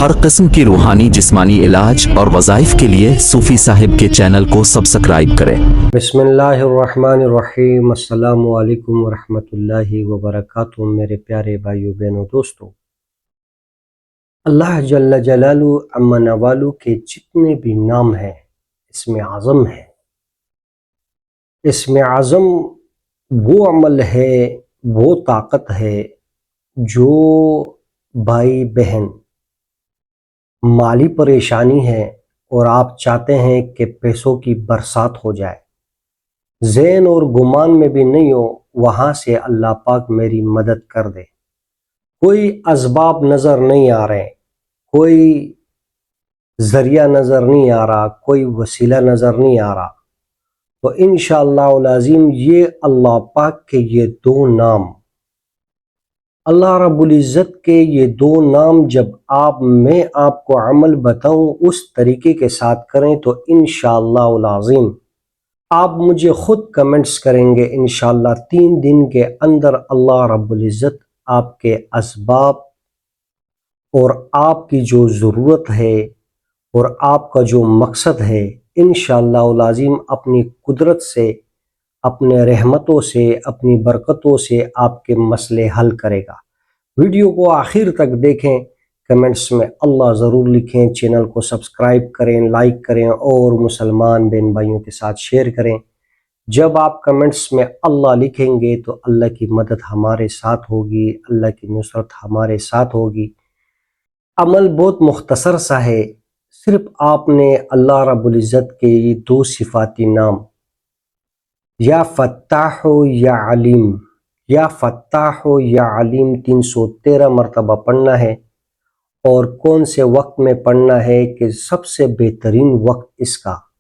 हर किस्म की रूहानी जिस्मानी इलाज और वज़ाइफ के लिए सूफी साहिब के चैनल को सब्सक्राइब करें। बिस्मिल्लाहिर्रहमानिर्रहीम। अस्सलामु अलैकुम वरहमतुल्लाहि वबरकातुहू। मेरे प्यारे भाइयों बहनों दोस्तों, अल्लाह जल्ल जलालु अम्मा नवालु के जितने भी नाम हैं इसमें आज़म है। इसमें आज़म वो अमल है, वो ताकत है जो भाई बहन माली परेशानी है और आप चाहते हैं कि पैसों की बरसात हो जाए, ज़हन और गुमान में भी नहीं हो, वहाँ से अल्लाह पाक मेरी मदद कर दे। कोई असबाब नज़र नहीं आ रहे, कोई ज़रिया नज़र नहीं आ रहा, कोई वसीला नज़र नहीं आ रहा, तो इंशाअल्लाह अज़ीम ये अल्लाह पाक के ये दो नाम, अल्लाह रब्बुल इज़्ज़त के ये दो नाम जब मैं आपको अमल बताऊं उस तरीके के साथ करें तो इंशाअल्लाह अज़ीम आप मुझे खुद कमेंट्स करेंगे। इंशाअल्लाह 3 दिन के अंदर अल्लाह रब्बुल इज़्ज़त आपके असबाब और आपकी जो ज़रूरत है और आपका जो मकसद है इंशाअल्लाह अज़ीम अपनी कुदरत से, अपने रहमतों से, अपनी बरकतों से आपके मसले हल करेगा। वीडियो को आखिर तक देखें, कमेंट्स में अल्लाह ज़रूर लिखें, चैनल को सब्सक्राइब करें, लाइक करें और मुसलमान बहन भाइयों के साथ शेयर करें। जब आप कमेंट्स में अल्लाह लिखेंगे तो अल्लाह की मदद हमारे साथ होगी, अल्लाह की नुसरत हमारे साथ होगी। अमल बहुत मुख्तसर सा है, सिर्फ आपने अल्लाह रब्बुल इज़्ज़त के ये दो सिफाती नाम या फत्ताह या अलीम, या फत्ताह या अलीम 313 मरतबा पढ़ना है। और कौन से वक्त में पढ़ना है कि सबसे बेहतरीन वक्त इसका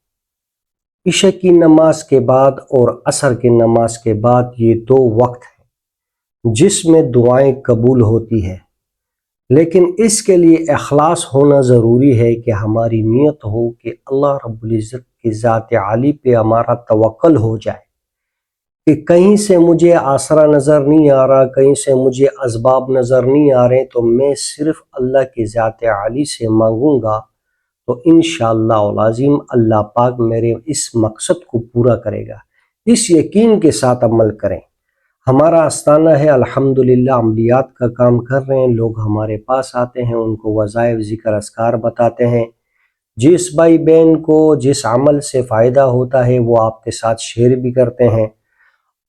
इशा की नमाज के बाद और असर की नमाज के बाद, ये दो वक्त हैं जिसमें दुआएं कबूल होती है। लेकिन इसके लिए इखलास होना ज़रूरी है कि हमारी नीयत हो कि अल्लाह रब्बुल इज़्ज़त की ज़ात आली पे हमारा तवक्ल हो जाए कि कहीं से मुझे आसरा नज़र नहीं आ रहा, कहीं से मुझे असबाब नज़र नहीं आ रहे, तो मैं सिर्फ अल्लाह की ज़ात आली से मांगूंगा तो इंशाअल्लाह अज़ीम अल्लाह पाक मेरे इस मकसद को पूरा करेगा। इस यकीन के साथ अमल करें। हमारा आस्थाना है अल्हम्दुलिल्लाह, अमलियात का काम कर रहे हैं, लोग हमारे पास आते हैं, उनको वज़ाइफ ज़िक्र अस्कार बताते हैं। जिस भाई बहन को जिस अमल से फ़ायदा होता है वो आपके साथ शेयर भी करते हैं।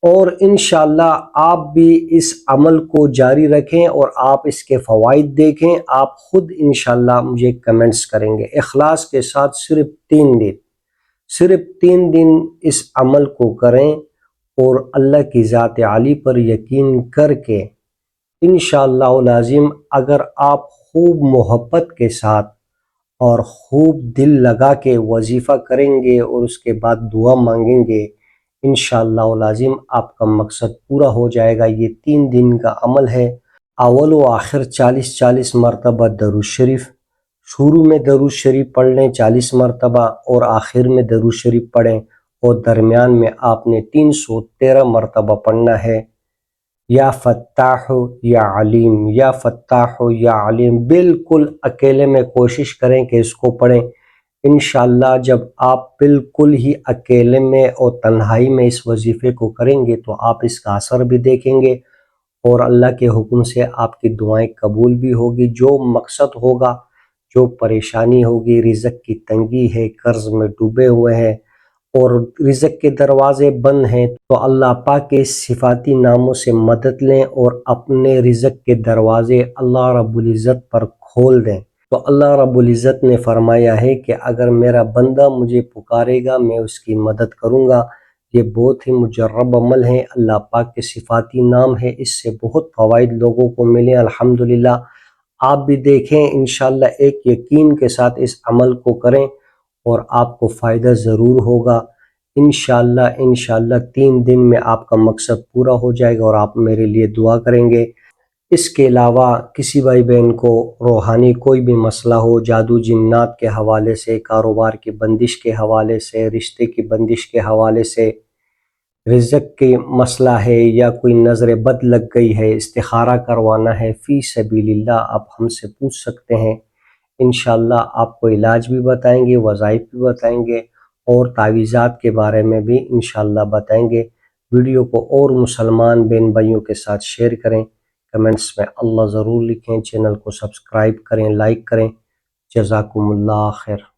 और इंशाअल्लाह आप भी इस अमल को जारी रखें और आप इसके फ़वाइद देखें। आप खुद इंशाअल्लाह मुझे कमेंट्स करेंगे। इखलास के साथ सिर्फ 3 दिन इस अमल को करें और अल्लाह की ज़ात आली पर यकीन करके इंशाअल्लाह अज़ीम अगर आप खूब मोहब्बत के साथ और खूब दिल लगा के वजीफ़ा करेंगे और उसके बाद दुआ मांगेंगे, इंशाअल्लाह अज़ीम आपका मकसद पूरा हो जाएगा। ये 3 दिन का अमल है। अव्वल व आखिर 40-40 मरतबा दरूद शरीफ, शुरू में दरूद शरीफ पढ़ लें 40 मरतबा और आखिर में दरूद शरीफ पढ़ें और दरमियान में आपने 313 मरतबा पढ़ना है। या फत्ताह या अलीम, या फत्ताह या अलीम, बिल्कुल अकेले में कोशिश करें कि इसको पढ़ें। इंशाअल्लाह जब आप बिल्कुल ही अकेले में और तन्हाई में इस वजीफ़े को करेंगे तो आप इसका असर भी देखेंगे और अल्लाह के हुक्म से आपकी दुआएं कबूल भी होगी। जो मकसद होगा, जो परेशानी होगी, रिज़्क़ की तंगी है, कर्ज़ में डूबे हुए हैं और रिज़्क़ के दरवाज़े बंद हैं, तो अल्लाह पाक के सिफाती नामों से मदद लें और अपने रिज़्क़ के दरवाज़े अल्लाह रब्बुल इज़्ज़त पर खोल दें। तो अल्लाह रब्बुल इज़्ज़त ने फरमाया है कि अगर मेरा बंदा मुझे पुकारेगा मैं उसकी मदद करूँगा। ये बहुत ही मुजर्रब अमल है, अल्लाह पाक के सिफाती नाम है, इससे बहुत फ़वाइद लोगों को मिले अल्हम्दुलिल्लाह। आप भी देखें इंशाअल्लाह, एक यकीन के साथ इस अमल को करें और आपको फ़ायदा ज़रूर होगा। इंशाअल्लाह 3 दिन में आपका मकसद पूरा हो जाएगा और आप मेरे लिए दुआ करेंगे। इसके अलावा किसी भाई बहन को रूहानी कोई भी मसला हो, जादू जिन्नात के हवाले से, कारोबार की बंदिश के हवाले से, रिश्ते की बंदिश के हवाले से, रिज़्क़ की मसला है या कोई नज़र बद लग गई है, इस्तिखारा करवाना है, फ़ी सबीलिल्लाह आप हमसे पूछ सकते हैं। انشاءاللہ آپ کو علاج بھی بتائیں گے، وظائف بھی بتائیں گے اور تعویذات کے بارے میں بھی انشاءاللہ بتائیں گے۔ ویڈیو کو اور مسلمان بہن بھائیوں کے ساتھ شیئر کریں، کمنٹس میں اللہ ضرور لکھیں، چینل کو سبسکرائب کریں، لائک کریں۔ جزاکم اللہ خیر۔